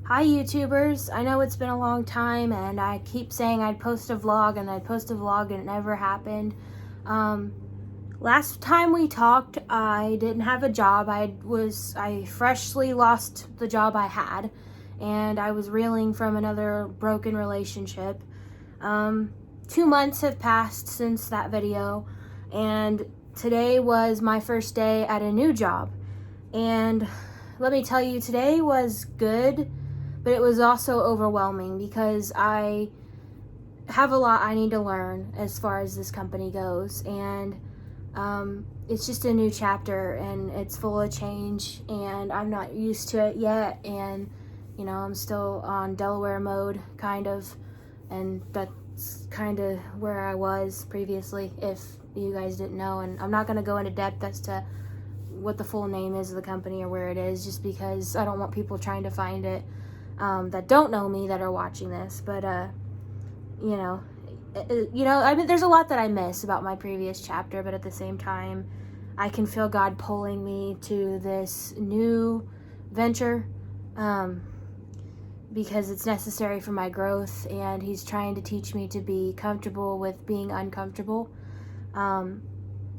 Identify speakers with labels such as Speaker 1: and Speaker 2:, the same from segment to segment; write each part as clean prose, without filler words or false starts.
Speaker 1: Hi YouTubers, I know it's been a long time and I keep saying I'd post a vlog and it never happened. Last time we talked, I didn't have a job. I freshly lost the job I had and I was reeling from another broken relationship. 2 months have passed since that video and today was my first day at a new job. And let me tell you, today was good, but it was also overwhelming because I have a lot I need to learn as far as this company goes. And it's just a new chapter and it's full of change and I'm not used to it yet. And, you know, I'm still on Delaware mode, kind of. And that's kind of where I was previously, if you guys didn't know. And I'm not going to go into depth as to what the full name is of the company or where it is, just because I don't want people trying to find it that don't know me that are watching this. But you know, I mean, there's a lot that I miss about my previous chapter, but at the same time I can feel God pulling me to this new venture because it's necessary for my growth, and he's trying to teach me to be comfortable with being uncomfortable. I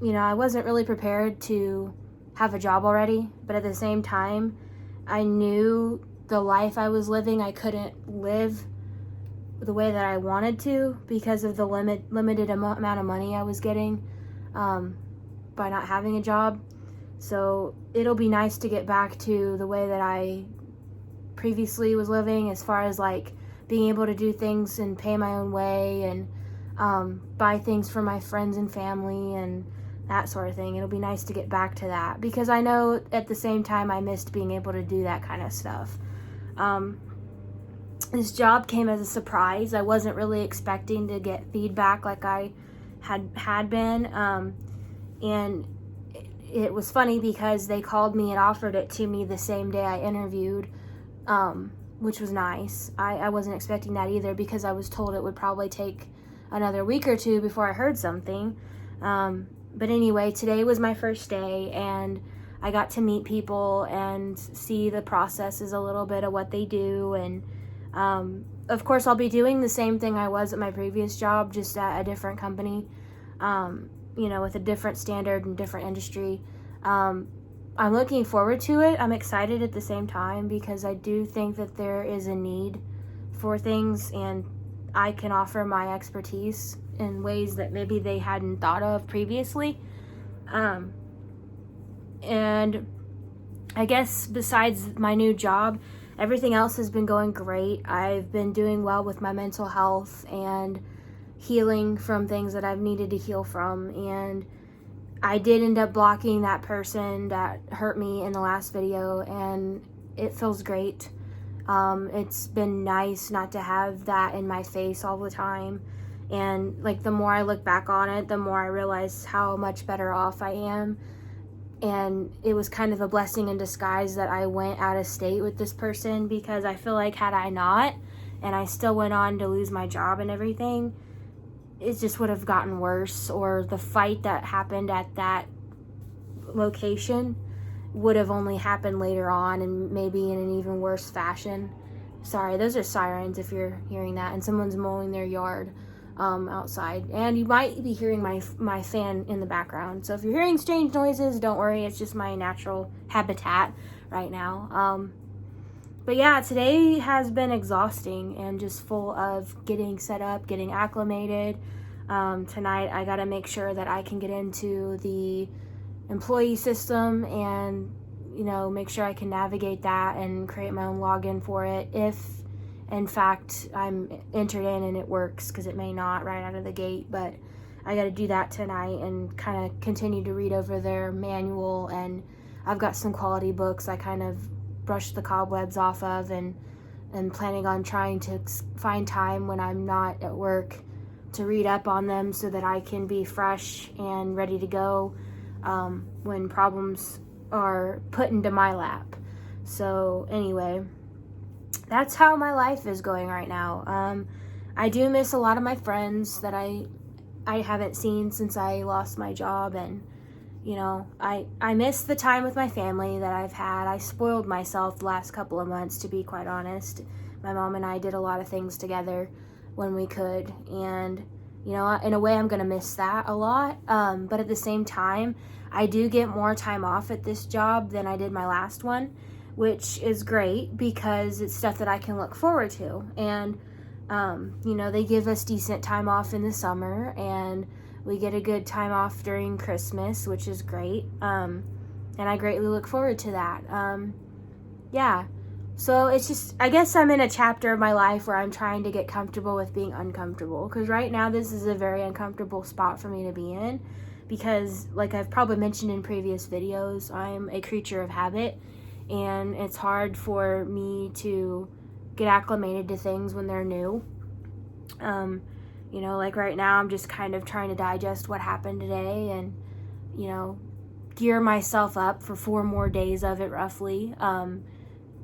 Speaker 1: wasn't really prepared to have a job already, but at the same time I knew the life I was living I couldn't live the way that I wanted to because of the limited amount of money I was getting by not having a job. So it'll be nice to get back to the way that I previously was living, as far as like being able to do things and pay my own way and buy things for my friends and family and that sort of thing. It'll be nice to get back to that because I know at the same time I missed being able to do that kind of stuff. This job came as a surprise. I wasn't really expecting to get feedback like I had been. And it was funny because they called me and offered it to me the same day I interviewed, which was nice. I wasn't expecting that either because I was told it would probably take another week or two before I heard something. But anyway, today was my first day and I got to meet people and see the processes a little bit of what they do. And of course, I'll be doing the same thing I was at my previous job, just at a different company, with a different standard and different industry. I'm looking forward to it. I'm excited at the same time because I do think that there is a need for things and I can offer my expertise in ways that maybe they hadn't thought of previously. And I guess besides my new job, everything else has been going great. I've been doing well with my mental health and healing from things that I've needed to heal from. And I did end up blocking that person that hurt me in the last video, and it feels great. It's been nice not to have that in my face all the time. And like the more I look back on it, the more I realize how much better off I am. And it was kind of a blessing in disguise that I went out of state with this person, because I feel like had I not, and I still went on to lose my job and everything, it just would have gotten worse, or the fight that happened at that location would have only happened later on and maybe in an even worse fashion. Sorry, those are sirens if you're hearing that, and someone's mowing their yard outside, and you might be hearing my fan in the background. So if you're hearing strange noises, don't worry, it's just my natural habitat right now. But yeah, today has been exhausting and just full of getting set up, getting acclimated. Tonight I gotta make sure that I can get into the employee system and make sure I can navigate that and create my own login for it, if in fact I'm entered in and it works, because it may not right out of the gate. But I got to do that tonight and kind of continue to read over their manual, and I've got some quality books I kind of brushed the cobwebs off of, and planning on trying to find time when I'm not at work to read up on them so that I can be fresh and ready to go when problems are put into my lap. So anyway, that's how my life is going right now. I do miss a lot of my friends that I haven't seen since I lost my job, and You know, I miss the time with my family that I've had. I spoiled myself the last couple of months, to be quite honest. My mom and I did a lot of things together when we could, and you know, in a way I'm going to miss that a lot. But at the same time, I do get more time off at this job than I did my last one, which is great because it's stuff that I can look forward to. And you know, they give us decent time off in the summer, and we get a good time off during Christmas, which is great. And I greatly look forward to that. Yeah. So it's just, I guess I'm in a chapter of my life where I'm trying to get comfortable with being uncomfortable. Because right now, this is a very uncomfortable spot for me to be in. Because, like I've probably mentioned in previous videos, I'm a creature of habit. And it's hard for me to get acclimated to things when they're new. You know, like right now I'm just kind of trying to digest what happened today and, you know, gear myself up for 4 more days of it roughly.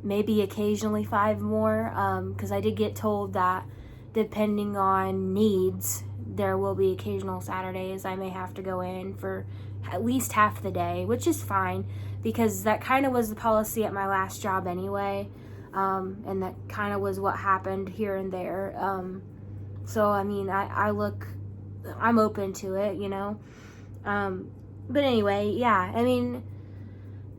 Speaker 1: Maybe occasionally 5 more, because I did get told that depending on needs, there will be occasional Saturdays I may have to go in for at least half the day, which is fine because that kind of was the policy at my last job anyway. And that kind of was what happened here and there. So, I mean, I'm open to it, you know. But anyway, yeah, I mean,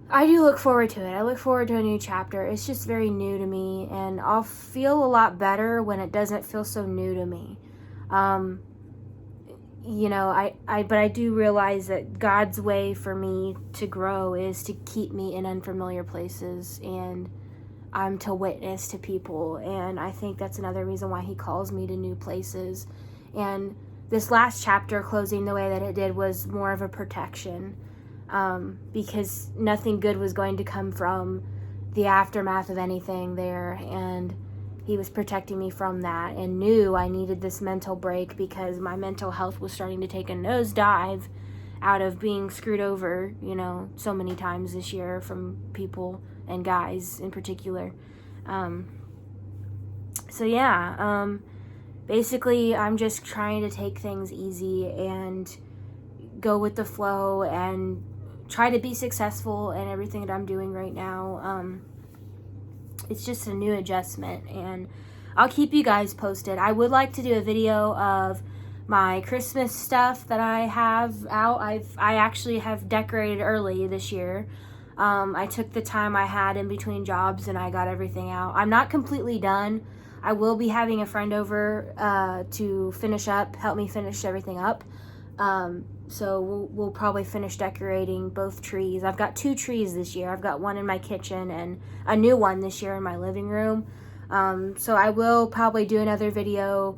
Speaker 1: I do look forward to it. I look forward to a new chapter. It's just very new to me, and I'll feel a lot better when it doesn't feel so new to me. You know, but I do realize that God's way for me to grow is to keep me in unfamiliar places, and I'm to witness to people, and I think that's another reason why he calls me to new places. And this last chapter closing the way that it did was more of a protection, because nothing good was going to come from the aftermath of anything there, and he was protecting me from that and knew I needed this mental break because my mental health was starting to take a nosedive out of being screwed over, you know, so many times this year from people and guys in particular. So yeah, basically I'm just trying to take things easy and go with the flow and try to be successful in everything that I'm doing right now. It's just a new adjustment, and I'll keep you guys posted. I would like to do a video of my Christmas stuff that I have out. I actually have decorated early this year. I took the time I had in between jobs and I got everything out. I'm not completely done. I will be having a friend over to help me finish everything up. So we'll probably finish decorating both trees. I've got 2 trees this year. I've got one in my kitchen and a new one this year in my living room. So I will probably do another video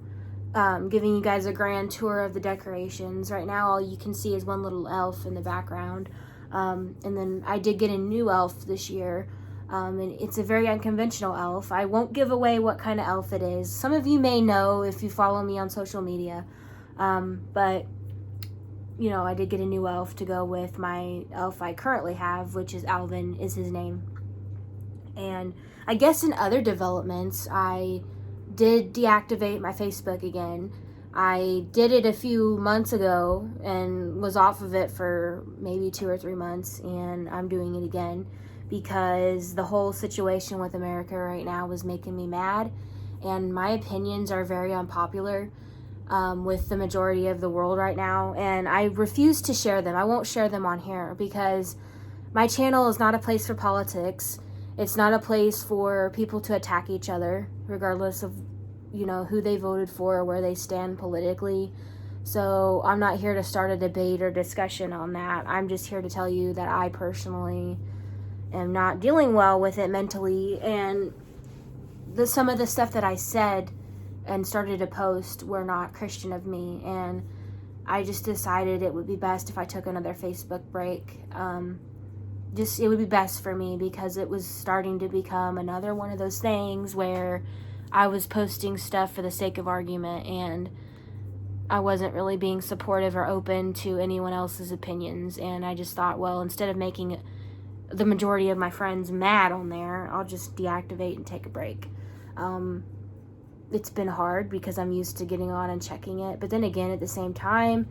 Speaker 1: giving you guys a grand tour of the decorations. Right now all you can see is one little elf in the background. And then I did get a new elf this year. And it's a very unconventional elf. I won't give away what kind of elf it is. Some of you may know if you follow me on social media. But you know, I did get a new elf to go with my elf I currently have, which is Alvin is his name. And I guess in other developments, I did deactivate my Facebook again. I did it a few months ago and was off of it for maybe 2 or 3 months, and I'm doing it again because the whole situation with America right now was making me mad, and my opinions are very unpopular with the majority of the world right now, and I refuse to share them. I won't share them on here because my channel is not a place for politics. It's not a place for people to attack each other, regardless of, you know, who they voted for or where they stand politically. So I'm not here to start a debate or discussion on that. I'm just here to tell you that I personally am not dealing well with it mentally, and some of the stuff that I said and started to post were not Christian of me, and I just decided it would be best if I took another Facebook break. It would be best for me because it was starting to become another one of those things where I was posting stuff for the sake of argument, and I wasn't really being supportive or open to anyone else's opinions. And I just thought, well, instead of making the majority of my friends mad on there, I'll just deactivate and take a break. It's been hard because I'm used to getting on and checking it. But then again, at the same time,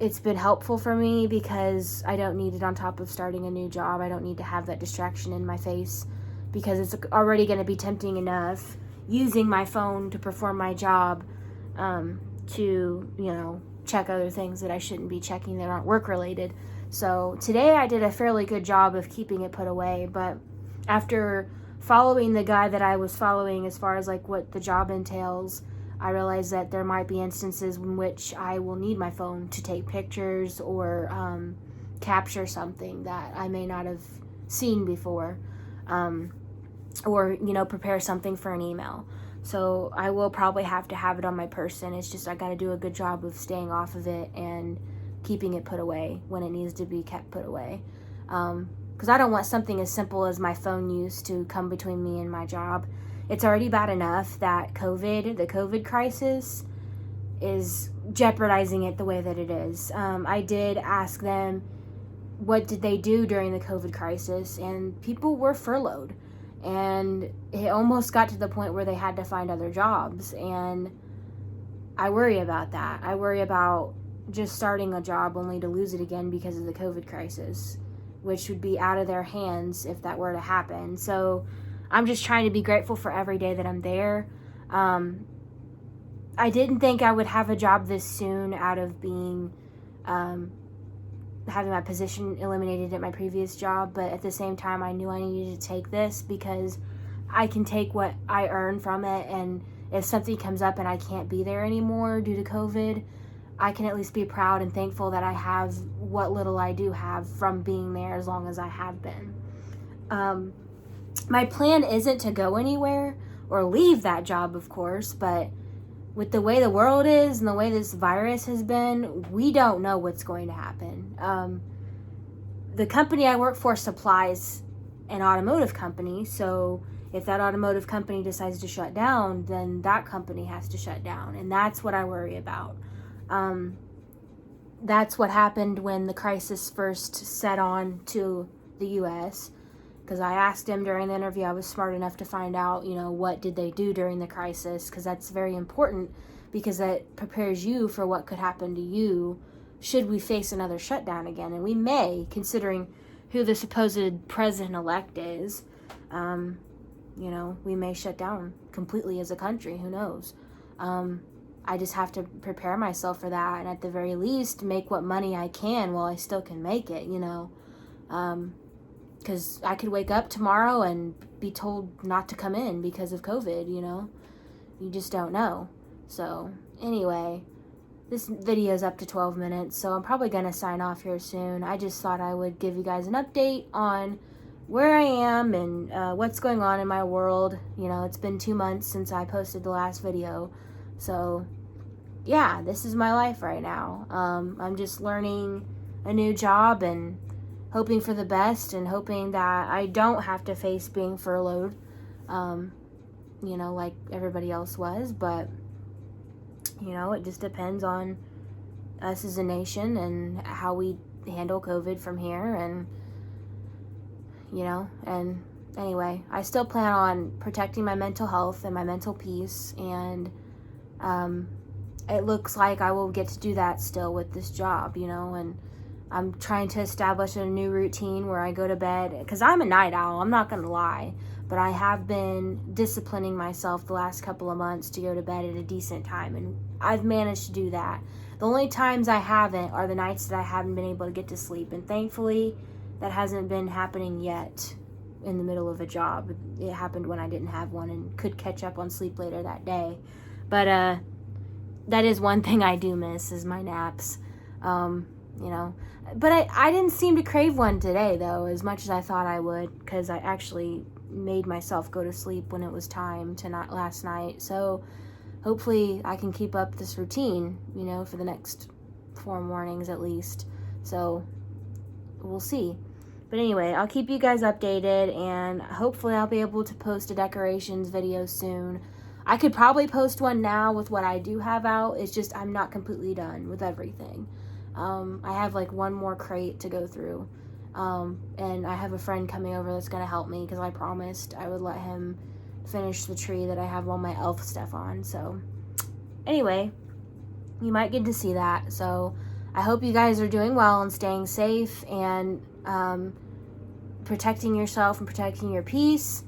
Speaker 1: it's been helpful for me because I don't need it on top of starting a new job. I don't need to have that distraction in my face because it's already going to be tempting enough using my phone to perform my job, to, check other things that I shouldn't be checking that aren't work related. So today I did a fairly good job of keeping it put away, but after following the guide that I was following as far as like what the job entails, I realized that there might be instances in which I will need my phone to take pictures or capture something that I may not have seen before, or prepare something for an email. So I will probably have to have it on my person. It's just I got to do a good job of staying off of it and keeping it put away when it needs to be kept put away. Because I don't want something as simple as my phone use to come between me and my job. It's already bad enough that the COVID crisis is jeopardizing it the way that it is. I did ask them what did they do during the COVID crisis, and people were furloughed. And it almost got to the point where they had to find other jobs. And I worry about that. I worry about just starting a job only to lose it again because of the COVID crisis, which would be out of their hands if that were to happen. So I'm just trying to be grateful for every day that I'm there. I didn't think I would have a job this soon out of being, having my position eliminated at my previous job, but at the same time I knew I needed to take this because I can take what I earn from it, and if something comes up and I can't be there anymore due to COVID, I can at least be proud and thankful that I have what little I do have from being there as long as I have been. My plan isn't to go anywhere or leave that job, of course, but with the way the world is and the way this virus has been, we don't know what's going to happen. The company I work for supplies an automotive company, so if that automotive company decides to shut down, then that company has to shut down, and that's what I worry about. That's what happened when the crisis first set on to the U.S., because I asked him during the interview, I was smart enough to find out, what did they do during the crisis, because that's very important, because that prepares you for what could happen to you should we face another shutdown again. And we may, considering who the supposed president-elect is, we may shut down completely as a country. Who knows? I just have to prepare myself for that, and at the very least, make what money I can while I still can make it, because I could wake up tomorrow and be told not to come in because of COVID, You just don't know. So, anyway, this video is up to 12 minutes, so I'm probably going to sign off here soon. I just thought I would give you guys an update on where I am and what's going on in my world. It's been 2 months since I posted the last video. So, yeah, this is my life right now. I'm just learning a new job and hoping for the best and hoping that I don't have to face being furloughed, like everybody else was. But, it just depends on us as a nation and how we handle COVID from here. And, and anyway, I still plan on protecting my mental health and my mental peace. And it looks like I will get to do that still with this job, and I'm trying to establish a new routine where I go to bed, because I'm a night owl, I'm not going to lie, but I have been disciplining myself the last couple of months to go to bed at a decent time, and I've managed to do that. The only times I haven't are the nights that I haven't been able to get to sleep, and thankfully that hasn't been happening yet in the middle of a job. It happened when I didn't have one and could catch up on sleep later that day. But that is one thing I do miss, is my naps. But I didn't seem to crave one today, though, as much as I thought I would, because I actually made myself go to sleep when it was time to not last night. So hopefully I can keep up this routine, for the next 4 mornings at least. So we'll see. But anyway, I'll keep you guys updated, and hopefully I'll be able to post a decorations video soon. I could probably post one now with what I do have out. It's just I'm not completely done with everything. I have like one more crate to go through, and I have a friend coming over that's going to help me, because I promised I would let him finish the tree that I have all my elf stuff on. So anyway, you might get to see that. So I hope you guys are doing well and staying safe and protecting yourself and protecting your peace.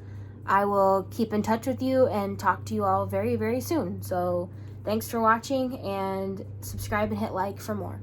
Speaker 1: I will keep in touch with you and talk to you all very, very soon. So thanks for watching, and subscribe and hit like for more.